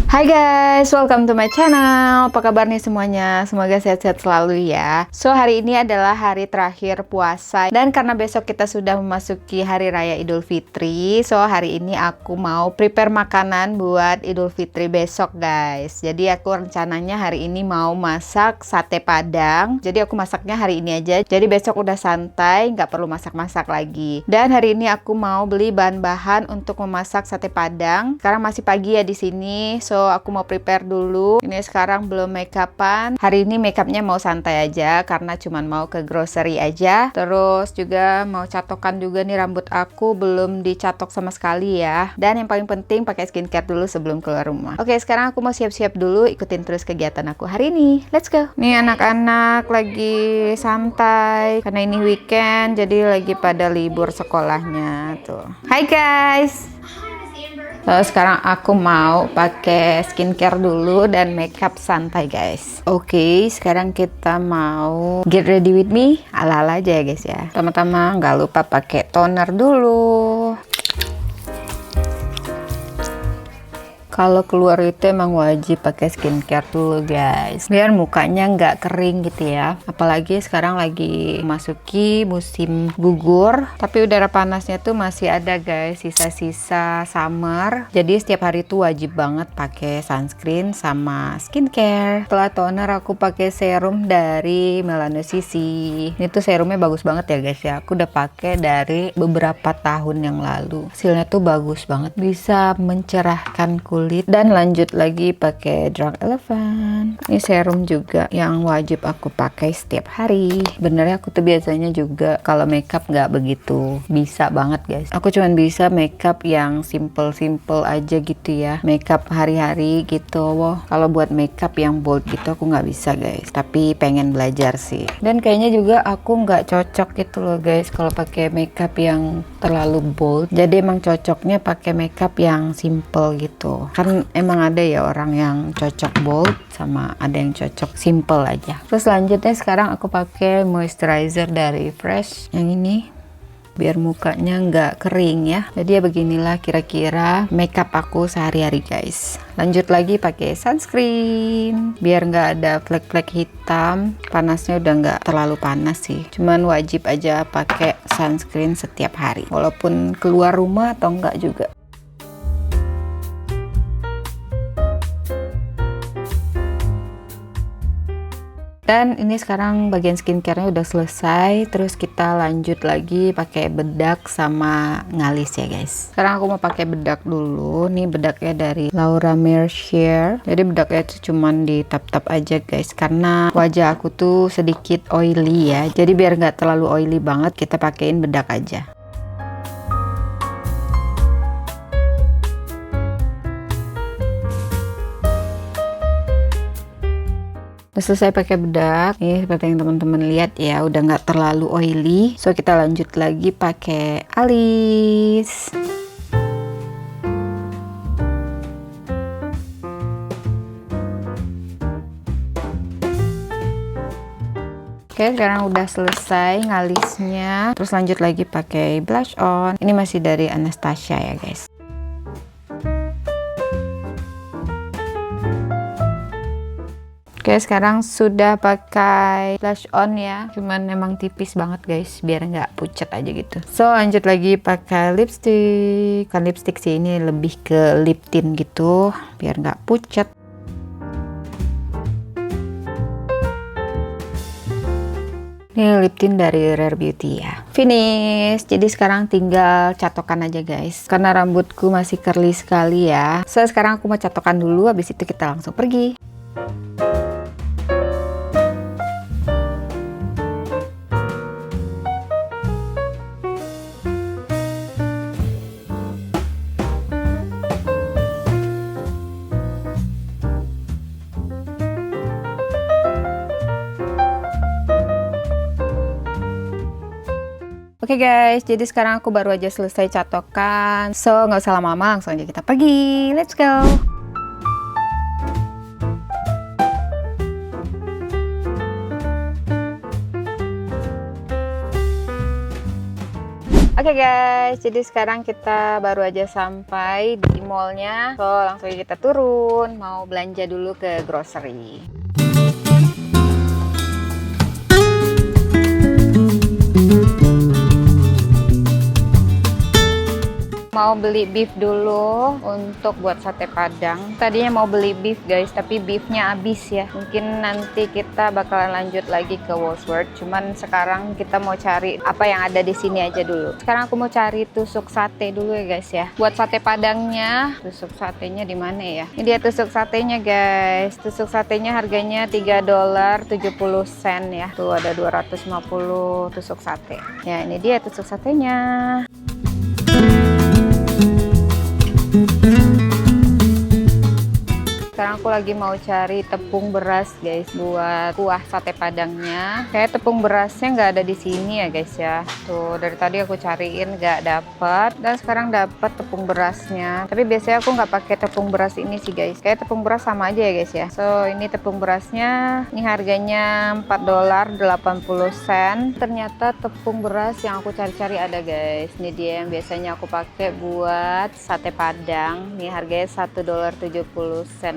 Hai guys, welcome to my channel. Apa kabar nih semuanya? Semoga sehat-sehat selalu ya. So, hari ini adalah hari terakhir puasa. Dan karena besok kita sudah memasuki Hari Raya Idul Fitri, so hari ini aku mau prepare makanan buat Idul Fitri besok guys. Jadi aku rencananya hari ini mau masak sate padang. Jadi aku masaknya hari ini aja. Jadi besok udah santai, nggak perlu masak-masak lagi. Dan hari ini aku mau beli bahan-bahan untuk memasak sate padang. Sekarang masih pagi ya di sini. So aku mau prepare dulu. Ini sekarang belum make upan. Hari ini make upnya mau santai aja karena cuman mau ke grocery aja. Terus juga mau catokan juga nih, rambut aku belum dicatok sama sekali ya. Dan yang paling penting pakai skincare dulu sebelum keluar rumah. Oke, sekarang aku mau siap-siap dulu, ikutin terus kegiatan aku hari ini. Let's go. Nih anak-anak lagi santai karena ini weekend, jadi lagi pada libur sekolahnya tuh. Hai guys. Sekarang aku mau pakai skincare dulu dan makeup santai guys. Oke, sekarang kita mau get ready with me ala-ala aja ya guys ya. Pertama-tama nggak lupa pakai toner dulu. Kalau keluar itu emang wajib pakai skincare dulu guys, biar mukanya nggak kering gitu ya. Apalagi sekarang lagi masuki musim gugur, tapi udara panasnya tuh masih ada guys, sisa-sisa summer. Jadi setiap hari tuh wajib banget pakai sunscreen sama skincare. Setelah toner aku pakai serum dari Melanocisi. Ini tuh serumnya bagus banget ya guys ya. Aku udah pakai dari beberapa tahun yang lalu. Hasilnya tuh bagus banget, bisa mencerahkan kulit. Dan lanjut lagi pakai Drunk Elephant. Ini serum juga yang wajib aku pakai setiap hari. Benernya aku tuh biasanya juga kalau makeup nggak begitu bisa banget guys. Aku cuman bisa makeup yang simple aja gitu ya, makeup hari-hari gitu. Wow, kalau buat makeup yang bold gitu aku nggak bisa guys, tapi pengen belajar sih. Dan kayaknya juga aku nggak cocok gitu loh guys kalau pakai makeup yang terlalu bold. Jadi emang cocoknya pakai makeup yang simple gitu. Kan emang ada ya orang yang cocok bold sama ada yang cocok simple aja. Terus selanjutnya sekarang aku pakai moisturizer dari Fresh yang ini, biar mukanya nggak kering ya. Jadi ya beginilah kira-kira makeup aku sehari-hari guys. Lanjut lagi pakai sunscreen biar nggak ada flek-flek hitam. Panasnya udah nggak terlalu panas sih, cuman wajib aja pakai sunscreen setiap hari walaupun keluar rumah atau enggak juga. Dan ini sekarang bagian skincare-nya udah selesai. Terus kita lanjut lagi pakai bedak sama ngalis ya guys. Sekarang aku mau pakai bedak dulu. Nih bedaknya dari Laura Mercier. Jadi bedaknya itu cuman di tap-tap aja guys, karena wajah aku tuh sedikit oily ya. Jadi biar nggak terlalu oily banget, kita pakein bedak aja. Udah selesai pakai bedak, nih seperti yang teman-teman lihat ya, udah nggak terlalu oily. So kita lanjut lagi pakai alis. Oke, sekarang udah selesai ngalisnya. Terus lanjut lagi pakai blush on. Ini masih dari Anastasia ya guys. Oke, sekarang sudah pakai blush on ya, cuman emang tipis banget guys, biar nggak pucat aja gitu. So lanjut lagi pakai lipstick. Kan lipstick sih, ini lebih ke lip tint gitu, biar nggak pucat. Ini lip tint dari Rare Beauty ya. Finish. Jadi sekarang tinggal catokan aja guys, karena rambutku masih curly sekali ya. So sekarang aku mau catokan dulu, habis itu kita langsung pergi. Oke guys, jadi sekarang aku baru aja selesai catokan. So nggak usah lama-lama, langsung aja kita pergi. Let's go. Oke guys, jadi sekarang kita baru aja sampai di mallnya. So langsung kita turun, mau belanja dulu ke grocery. Mau beli beef dulu untuk buat sate padang. Tadinya mau beli beef guys, tapi beefnya habis ya. Mungkin nanti kita bakalan lanjut lagi ke Woolworths. Cuman sekarang kita mau cari apa yang ada di sini aja dulu. Sekarang aku mau cari tusuk sate dulu ya guys ya. Buat sate padangnya, tusuk satenya di mana ya? Ini dia tusuk satenya guys. Tusuk satenya harganya $3.70 ya. Tuh ada 250 tusuk sate. Ya ini dia tusuk satenya. Sekarang aku lagi mau cari tepung beras guys buat kuah sate padangnya. Kayak tepung berasnya nggak ada di sini ya guys ya. Tuh dari tadi aku cariin nggak dapet, dan sekarang dapat tepung berasnya. Tapi biasanya aku nggak pakai tepung beras ini sih guys. Kayak tepung beras sama aja ya guys ya. So ini tepung berasnya, ini harganya $4.80. Ternyata tepung beras yang aku cari-cari ada guys. Ini dia yang biasanya aku pakai buat sate padang. Ini harganya $1.70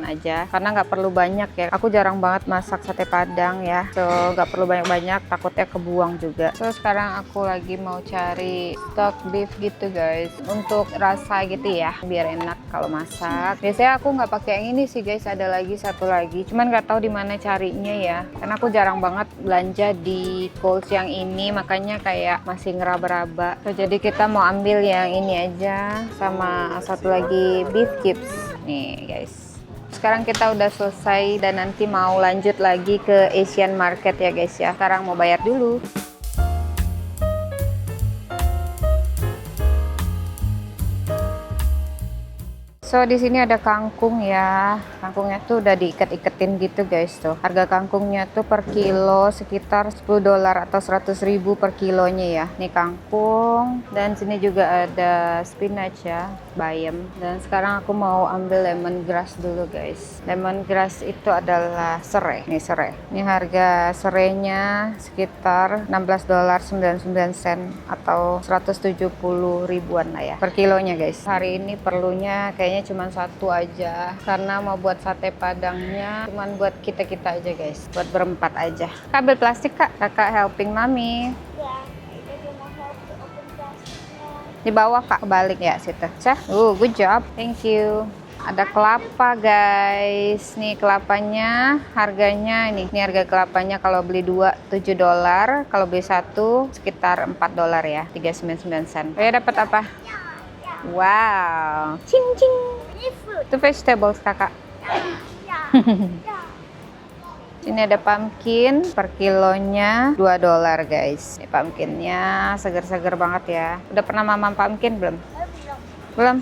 aja, karena nggak perlu banyak ya. Aku jarang banget masak sate padang ya, so nggak perlu banyak-banyak, takutnya kebuang juga. So sekarang aku lagi mau cari stock beef gitu guys, untuk rasa gitu ya, biar enak kalau masak. Biasanya aku nggak pakai yang ini sih guys, ada lagi satu lagi, cuman nggak tahu di mana carinya ya, karena aku jarang banget belanja di Coles yang ini, makanya kayak masih ngeraba-raba. So, jadi kita mau ambil yang ini aja, sama satu lagi beef cubes nih guys. Sekarang kita udah selesai dan nanti mau lanjut lagi ke Asian Market ya guys ya. Sekarang mau bayar dulu. So di sini ada kangkung ya. Kangkungnya tuh udah diikat-iketin gitu guys tuh. Harga kangkungnya tuh per kilo sekitar $10 atau 100.000 per kilonya ya. Nih kangkung, dan sini juga ada spinach ya, bayam. Dan sekarang aku mau ambil lemongrass dulu guys. Lemongrass itu adalah serai. Nih serai. Ini harga serainya sekitar $16.99 atau 170 ribuan lah ya per kilonya guys. Hari ini perlunya kayaknya cuman satu aja, karena mau buat sate padangnya cuman buat kita-kita aja guys, buat berempat aja. Kabel plastik kak, kakak helping mami ya. Di bawah kak, kebalik ya situ. Good job, thank you. Ada kelapa guys, nih kelapanya harganya ini harga kelapanya kalau beli 2 $7, kalau beli satu sekitar $4 ya, 3.99 sen. Saya dapat apa? Wow, cing cing. Itu vegetables kakak. Ini ada pumpkin, per kilonya $2 guys. Ini pumpkinnya seger-seger banget ya. Udah pernah mamam pumpkin belum? Belum?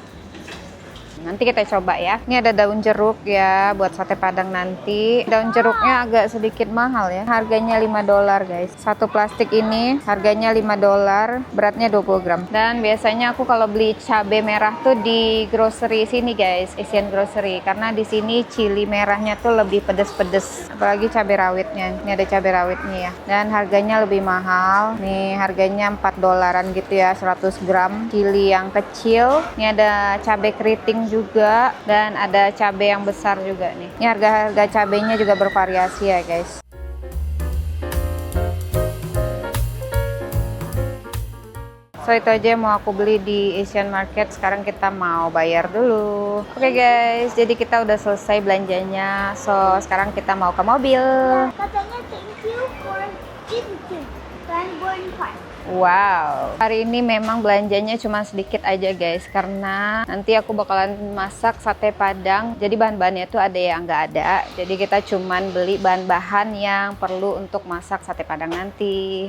Nanti kita coba ya. Ini ada daun jeruk ya buat sate padang nanti. Daun jeruknya agak sedikit mahal ya. Harganya $5 guys. Satu plastik ini harganya $5, beratnya 20 gram. Dan biasanya aku kalau beli cabai merah tuh di grocery sini guys, Asian Grocery, karena di sini cili merahnya tuh lebih pedes-pedes. Apalagi cabai rawitnya. Ini ada cabai rawitnya ya. Dan harganya lebih mahal. Nih harganya $4 gitu ya, 100 gram cili yang kecil. Ini ada cabai keriting juga, dan ada cabai yang besar juga nih. Ini harga cabainya juga bervariasi ya guys. So itu aja yang mau aku beli di Asian Market. Sekarang kita mau bayar dulu. Oke guys, jadi kita udah selesai belanjanya. So sekarang kita mau ke mobil. Katanya thank you for visiting Cranbourne Park. Wow, hari ini memang belanjanya cuma sedikit aja guys, karena nanti aku bakalan masak sate padang. Jadi bahan-bahannya tuh ada yang nggak ada. Jadi kita cuman beli bahan-bahan yang perlu untuk masak sate padang nanti.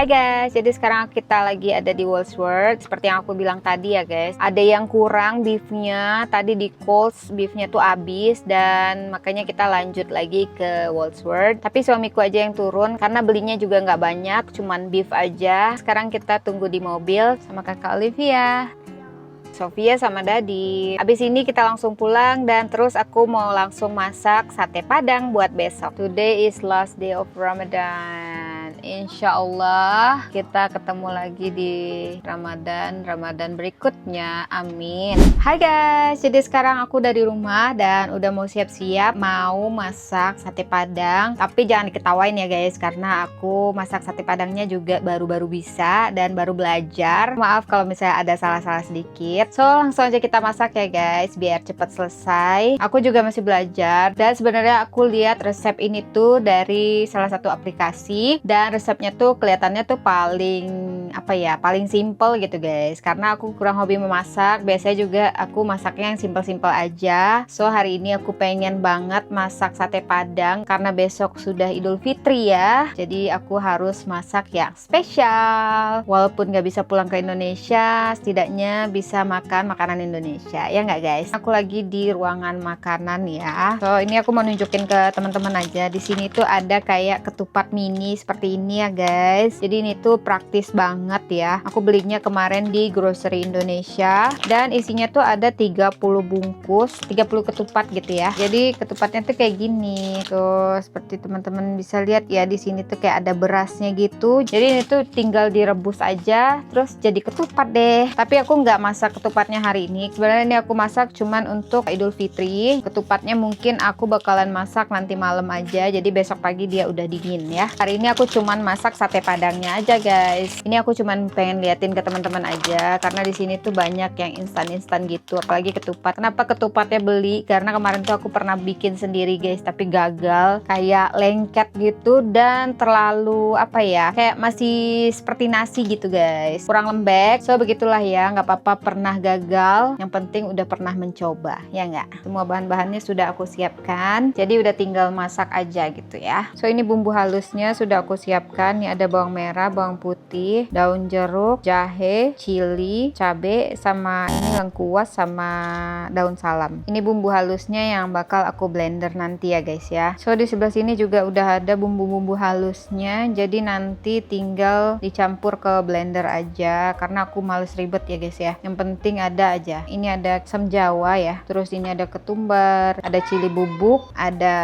Hai guys, jadi sekarang kita lagi ada di Woolworths. Seperti yang aku bilang tadi ya guys, ada yang kurang beefnya. Tadi di Coles beefnya tuh habis, dan makanya kita lanjut lagi ke Woolworths. Tapi suamiku aja yang turun karena belinya juga nggak banyak, cuman beef aja. Sekarang kita tunggu di mobil sama kakak Olivia, Sofia sama Dadi. Abis ini kita langsung pulang, dan terus aku mau langsung masak sate padang buat besok. Today is last day of Ramadan. Insya Allah kita ketemu lagi di Ramadan berikutnya, amin. Hai guys, jadi sekarang aku udah di rumah dan udah mau siap-siap mau masak sate padang. Tapi jangan diketawain ya guys, karena aku masak sate padangnya juga baru-baru bisa dan baru belajar. Maaf kalau misalnya ada salah-salah sedikit. So langsung aja kita masak ya guys, biar cepat selesai. Aku juga masih belajar, dan sebenarnya aku lihat resep ini tuh dari salah satu aplikasi, dan resepnya tuh kelihatannya tuh paling simple gitu guys. Karena aku kurang hobi memasak, biasanya juga aku masaknya yang simple-simple aja. So hari ini aku pengen banget masak sate padang karena besok sudah Idul Fitri ya. Jadi aku harus masak yang spesial. Walaupun gak bisa pulang ke Indonesia, setidaknya bisa makan makanan Indonesia, ya nggak guys? Aku lagi di ruangan makanan ya. So ini aku mau nunjukin ke teman-teman aja. Di sini tuh ada kayak ketupat mini seperti ini ya guys. Jadi ini tuh praktis banget ya. Aku belinya kemarin di grocery Indonesia, dan isinya tuh ada 30 bungkus, 30 ketupat gitu ya. Jadi ketupatnya tuh kayak gini. Tuh seperti teman-teman bisa lihat ya, di sini tuh kayak ada berasnya gitu. Jadi ini tuh tinggal direbus aja terus jadi ketupat deh. Tapi aku nggak masak ketupatnya hari ini. Sebenarnya ini aku masak cuman untuk Idul Fitri. Ketupatnya mungkin aku bakalan masak nanti malam aja. Jadi besok pagi dia udah dingin ya. Hari ini aku cuman masak sate padangnya aja guys. Ini aku cuman pengen liatin ke teman-teman aja, karena di sini tuh banyak yang instan-instan gitu, apalagi ketupat. Kenapa ketupatnya beli? Karena kemarin tuh aku pernah bikin sendiri guys, tapi gagal, kayak lengket gitu dan terlalu kayak masih seperti nasi gitu guys, kurang lembek. So begitulah ya, nggak apa-apa pernah gagal, yang penting udah pernah mencoba, ya nggak? Semua bahan-bahannya sudah aku siapkan, jadi udah tinggal masak aja gitu ya. So ini bumbu halusnya sudah aku siapkan. Ini ada bawang merah, bawang putih, daun jeruk, jahe, cili, cabe, sama ini lengkuas sama daun salam. Ini bumbu halusnya yang bakal aku blender nanti ya guys ya. So di sebelah sini juga udah ada bumbu-bumbu halusnya, jadi nanti tinggal dicampur ke blender aja karena aku males ribet ya guys ya. Yang penting ada aja. Ini ada asam jawa ya, terus ini ada ketumbar, ada cili bubuk, ada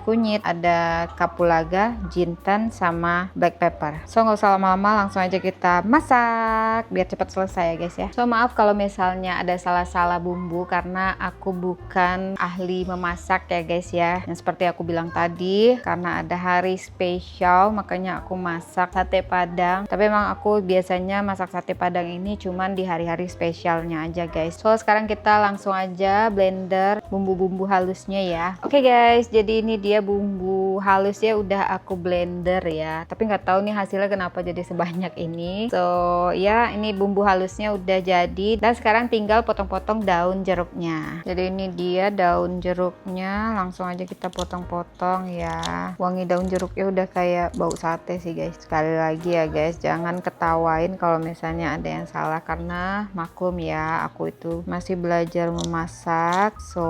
kunyit, ada kapulaga, jintan, sama black pepper. So nggak usah lama-lama, langsung aja kita masak biar cepat selesai ya guys ya. So maaf kalau misalnya ada salah-salah bumbu karena aku bukan ahli memasak ya guys ya. Yang seperti aku bilang tadi, karena ada hari spesial makanya aku masak sate padang. Tapi emang aku biasanya masak sate padang ini cuman di hari-hari spesialnya aja guys. So sekarang kita langsung aja blender bumbu-bumbu halusnya ya. Oke guys, jadi ini dia bumbu halusnya udah aku blender ya. Tapi nggak tahu nih hasilnya kenapa jadi sebanyak ini. So ya, ini bumbu halusnya udah jadi, dan sekarang tinggal potong-potong daun jeruknya. Jadi ini dia daun jeruknya, langsung aja kita potong-potong ya. Wangi daun jeruknya udah kayak bau sate sih guys. Sekali lagi ya guys, jangan ketawain kalau misalnya ada yang salah, karena maklum ya, aku itu masih belajar memasak. So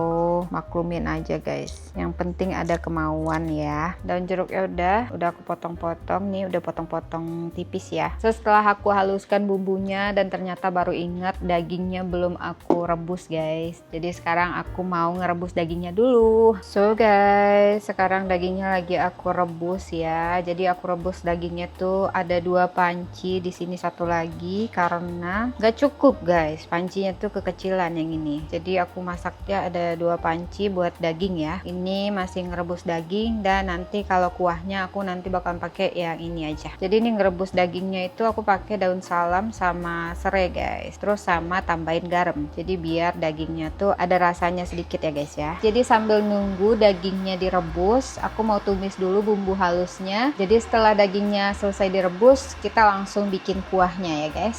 maklumin aja guys, yang penting ada kemauan ya. Daun jeruknya udah aku potong-potong nih, udah potong-potong tipis ya. So setelah aku haluskan bumbunya, dan ternyata baru ingat dagingnya belum aku rebus guys. Jadi sekarang aku mau ngerebus dagingnya dulu. So guys, sekarang dagingnya lagi aku rebus ya. Jadi aku rebus dagingnya tuh ada 2 panci, di sini 1 lagi karena gak cukup guys, pancinya tuh kekecilan yang ini. Jadi aku masaknya ada 2 panci buat daging ya. Ini masih ngerebus daging, dan nanti kalau kuahnya aku nanti bakal pakai yang ini aja. Jadi ini ngerebus dagingnya itu aku pakai daun salam sama serai guys, terus sama tambahin garam, jadi biar dagingnya tuh ada rasanya sedikit ya guys ya. Jadi sambil nunggu dagingnya direbus, aku mau tumis dulu bumbu halusnya. Jadi setelah dagingnya selesai direbus, kita langsung bikin kuahnya ya guys.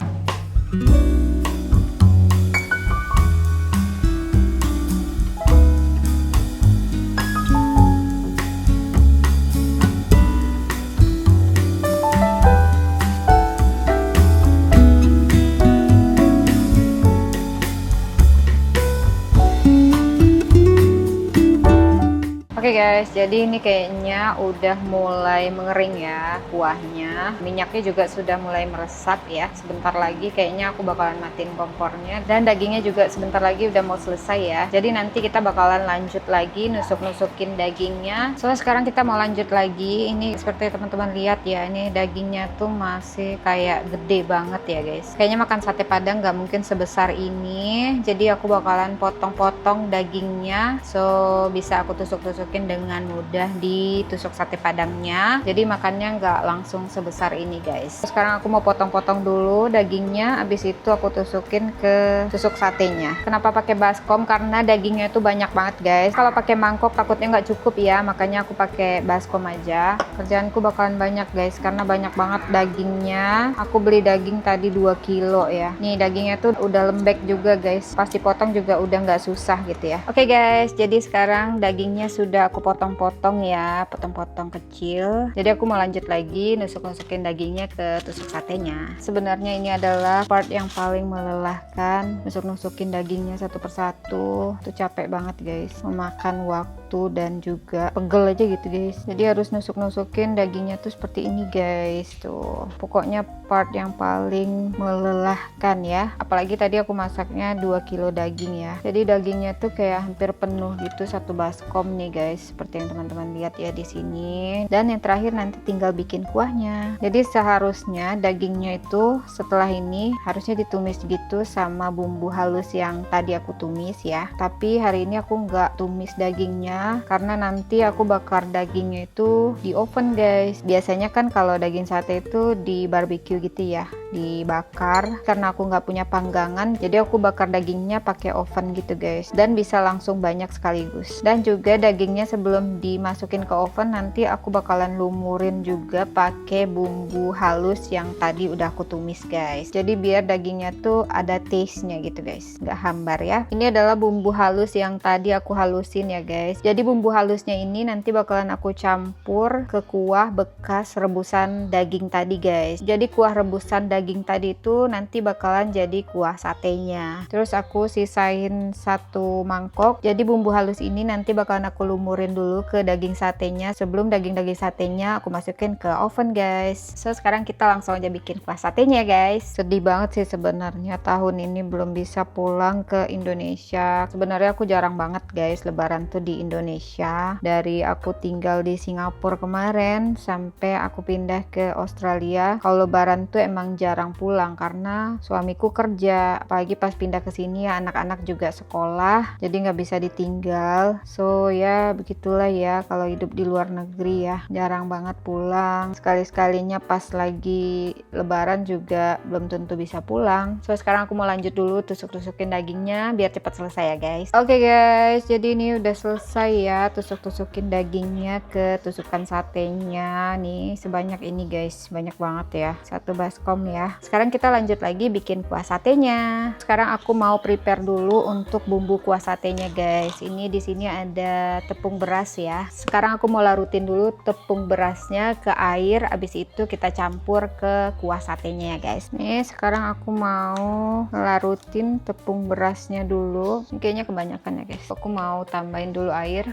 Oke guys, jadi ini kayaknya udah mulai mengering ya kuahnya. Minyaknya juga sudah mulai meresap ya. Sebentar lagi kayaknya aku bakalan matiin kompornya. Dan dagingnya juga sebentar lagi udah mau selesai ya. Jadi nanti kita bakalan lanjut lagi nusuk-nusukin dagingnya. So sekarang kita mau lanjut lagi. Ini seperti teman-teman lihat ya, ini dagingnya tuh masih kayak gede banget ya guys. Kayaknya makan sate Padang nggak mungkin sebesar ini. Jadi aku bakalan potong-potong dagingnya. So bisa aku tusuk-tusuk dengan mudah di tusuk sate Padangnya, jadi makannya nggak langsung sebesar ini guys. Sekarang aku mau potong-potong dulu dagingnya, habis itu aku tusukin ke tusuk satenya. Kenapa pakai baskom? Karena dagingnya itu banyak banget guys. Kalau pakai mangkok takutnya nggak cukup ya, makanya aku pakai baskom aja. Kerjaanku bakalan banyak guys karena banyak banget dagingnya. Aku beli daging tadi 2 kilo ya. Nih dagingnya tuh udah lembek juga guys, pas dipotong juga udah nggak susah gitu ya. Oke guys, jadi sekarang dagingnya sudah aku potong-potong ya, potong-potong kecil. Jadi aku mau lanjut lagi nusuk-nusukin dagingnya ke tusuk satenya. Sebenarnya ini adalah part yang paling melelahkan, nusuk-nusukin dagingnya satu persatu. Itu capek banget guys, memakan waktu dan juga pegel aja gitu guys. Jadi harus nusuk-nusukin dagingnya tuh seperti ini guys. Tuh, pokoknya part yang paling melelahkan ya. Apalagi tadi aku masaknya 2 kilo daging ya. Jadi dagingnya tuh kayak hampir penuh gitu satu baskom nih guys, seperti yang teman-teman lihat ya di sini. Dan yang terakhir nanti tinggal bikin kuahnya. Jadi seharusnya dagingnya itu setelah ini harusnya ditumis gitu sama bumbu halus yang tadi aku tumis ya. Tapi hari ini aku nggak tumis dagingnya karena nanti aku bakar dagingnya itu di oven guys. Biasanya kan kalau daging sate itu di barbecue gitu ya, dibakar. Karena aku nggak punya panggangan, jadi aku bakar dagingnya pakai oven gitu guys, dan bisa langsung banyak sekaligus. Dan juga dagingnya sebelum dimasukin ke oven nanti aku bakalan lumurin juga pakai bumbu halus yang tadi udah aku tumis guys. Jadi biar dagingnya tuh ada taste-nya gitu guys, nggak hambar ya. Ini adalah bumbu halus yang tadi aku halusin ya guys. Jadi bumbu halusnya ini nanti bakalan aku campur ke kuah bekas rebusan daging tadi guys. Jadi kuah rebusan daging tadi itu nanti bakalan jadi kuah satenya. Terus aku sisain satu mangkok. Jadi bumbu halus ini nanti bakalan aku lumurin dulu ke daging satenya sebelum daging-daging satenya aku masukin ke oven guys. So sekarang kita langsung aja bikin kuah satenya guys. Sedih banget sih sebenarnya tahun ini belum bisa pulang ke Indonesia. Sebenarnya aku jarang banget guys lebaran tuh di Indonesia. Dari aku tinggal di Singapura kemarin sampai aku pindah ke Australia, kalau lebaran tuh emang jarang pulang karena suamiku kerja. Apalagi pas pindah ke sini ya anak-anak juga sekolah, jadi nggak bisa ditinggal. So ya begitulah ya kalau hidup di luar negeri ya, jarang banget pulang. Sekali-sekalinya pas lagi lebaran juga belum tentu bisa pulang. So sekarang aku mau lanjut dulu tusuk-tusukin dagingnya biar cepat selesai ya guys. Oke guys, jadi ini udah selesai ya tusuk-tusukin dagingnya ke tusukan satenya nih, sebanyak ini guys, banyak banget ya, satu baskom ya. Sekarang kita lanjut lagi bikin kuah satenya. Sekarang aku mau prepare dulu untuk bumbu kuah satenya guys. Ini di sini ada tepung beras ya. Sekarang aku mau larutin dulu tepung berasnya ke air, abis itu kita campur ke kuah satenya ya guys. Nih sekarang aku mau larutin tepung berasnya dulu. Ini kayaknya kebanyakan ya guys. Aku mau tambahin dulu air.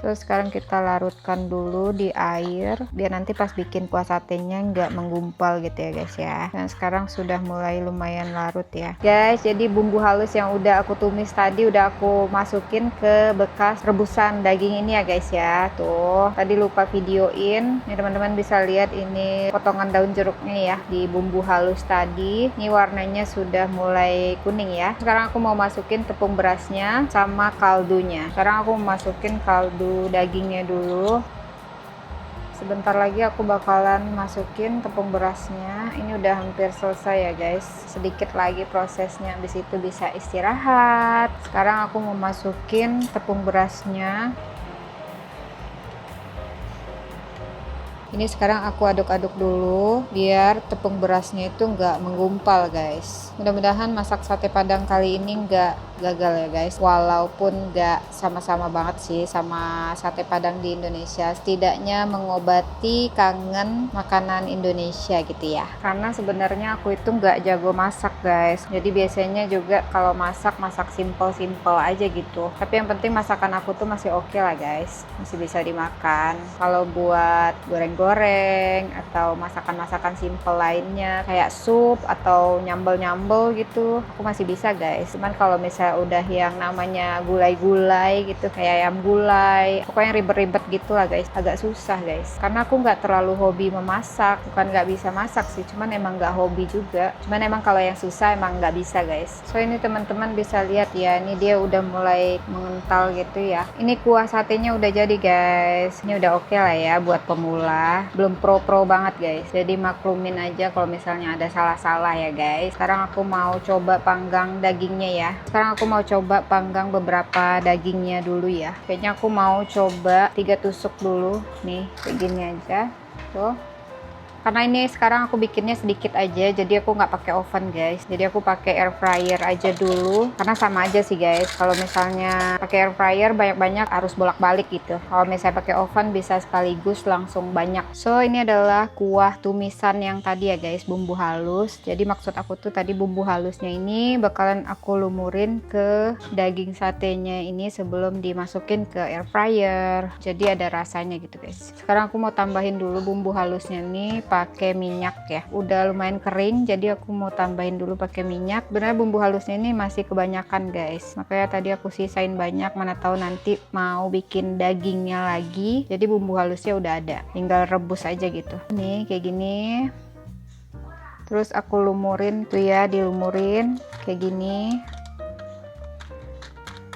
So sekarang kita larutkan dulu di air biar nanti pas bikin kuah satenya nggak menggumpal gitu ya guys ya. Dan sekarang sudah mulai lumayan larut ya guys. Jadi bumbu halus yang udah aku tumis tadi udah aku masukin ke bekas rebusan daging ini ya guys ya. Tuh tadi lupa videoin, nih teman-teman bisa lihat ini potongan daun jeruknya ya di bumbu halus tadi. Ini warnanya sudah mulai kuning ya. Sekarang aku mau masukin tepung berasnya sama kaldunya. Sekarang aku mau masukin kaldu dagingnya dulu. Sebentar lagi aku bakalan masukin tepung berasnya. Ini udah hampir selesai ya guys, sedikit lagi prosesnya, habis itu bisa istirahat. Sekarang aku mau masukin tepung berasnya. Ini sekarang aku aduk-aduk dulu biar tepung berasnya itu nggak menggumpal guys. Mudah-mudahan masak sate padang kali ini nggak gagal ya guys. Walaupun nggak sama-sama banget sih sama sate padang di Indonesia, setidaknya mengobati kangen makanan Indonesia gitu ya. Karena sebenarnya aku itu nggak jago masak guys. Jadi biasanya juga kalau masak simple-simple aja gitu. Tapi yang penting masakan aku tuh masih oke lah guys. Masih bisa dimakan. Kalau buat goreng-goreng atau masakan-masakan simple lainnya kayak sup atau nyambel-nyambel gitu aku masih bisa guys. Cuman kalau misalnya udah yang namanya gulai-gulai gitu kayak ayam gulai, pokoknya ribet-ribet gitu lah guys, agak susah guys. Karena aku nggak terlalu hobi memasak, bukan nggak bisa masak sih, cuman emang nggak hobi juga. Cuman emang kalau yang susah emang nggak bisa guys. So ini teman-teman bisa lihat ya, ini dia udah mulai mengental gitu ya. Ini kuah satenya udah jadi guys. Ini udah oke lah ya buat pemula. Belum pro-pro banget guys, jadi maklumin aja kalau misalnya ada salah-salah ya guys. Sekarang aku mau coba panggang dagingnya ya. Sekarang aku mau coba panggang beberapa dagingnya dulu ya. Kayaknya aku mau coba 3 tusuk dulu nih, kayak gini aja tuh. Karena ini sekarang aku bikinnya sedikit aja, jadi aku nggak pakai oven guys. Jadi aku pakai air fryer aja dulu. Karena sama aja sih guys. Kalau misalnya pakai air fryer banyak-banyak harus bolak-balik gitu. Kalau misalnya pakai oven bisa sekaligus langsung banyak. So ini adalah kuah tumisan yang tadi ya guys, bumbu halus. Jadi maksud aku tuh tadi bumbu halusnya ini bakalan aku lumurin ke daging satenya ini sebelum dimasukin ke air fryer. Jadi ada rasanya gitu guys. Sekarang aku mau tambahin dulu bumbu halusnya nih pakai minyak ya. Udah lumayan kering, jadi aku mau tambahin dulu pakai minyak. Benar bumbu halusnya ini masih kebanyakan guys, makanya tadi aku sisain banyak, mana tahu nanti mau bikin dagingnya lagi. Jadi bumbu halusnya udah ada, tinggal rebus aja gitu. Nih kayak gini. Terus aku lumurin tuh ya, dilumurin kayak gini.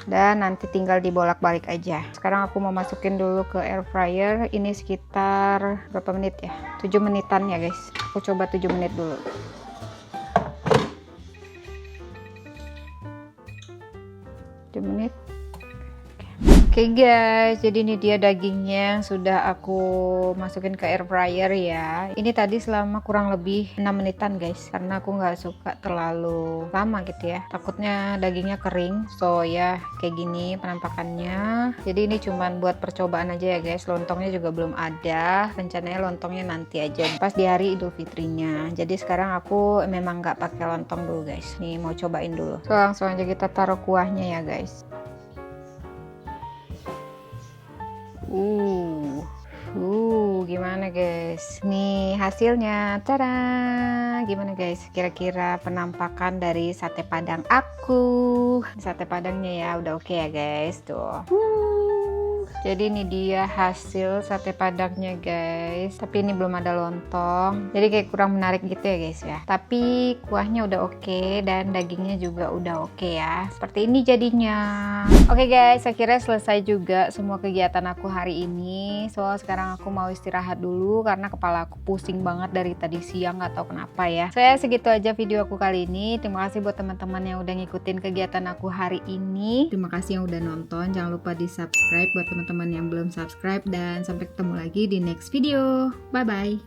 Dan nanti tinggal dibolak-balik aja. Sekarang aku mau masukin dulu ke air fryer. Ini sekitar berapa menit ya? 7 menitan ya guys. Aku coba 7 menit dulu. Menit. Oke guys, jadi ini dia dagingnya yang sudah aku masukin ke air fryer ya. Ini tadi selama kurang lebih 6 menitan guys, karena aku nggak suka terlalu lama gitu ya, takutnya dagingnya kering. So ya kayak gini penampakannya. Jadi ini cuman buat percobaan aja ya guys. Lontongnya juga belum ada, rencananya lontongnya nanti aja pas di hari Idul Fitrinya. Jadi sekarang aku memang nggak pakai lontong dulu guys, nih mau cobain dulu. So langsung aja kita taruh kuahnya ya guys. Gimana guys? Nih hasilnya. Tada! Gimana guys? Kira-kira penampakan dari sate padang aku. Sate padangnya ya udah oke ya guys tuh. Jadi ini dia hasil sate padangnya guys. Tapi ini belum ada lontong. Jadi kayak kurang menarik gitu ya guys ya. Tapi kuahnya udah oke dan dagingnya juga udah oke ya. Seperti ini jadinya. Oke guys, akhirnya selesai juga semua kegiatan aku hari ini. So sekarang aku mau istirahat dulu karena kepala aku pusing banget dari tadi siang, gak tahu kenapa ya. Saya segitu aja video aku kali ini. Terima kasih buat teman-teman yang udah ngikutin kegiatan aku hari ini. Terima kasih yang udah nonton. Jangan lupa di subscribe buat teman-teman yang belum subscribe, dan sampai ketemu lagi di next video. Bye bye.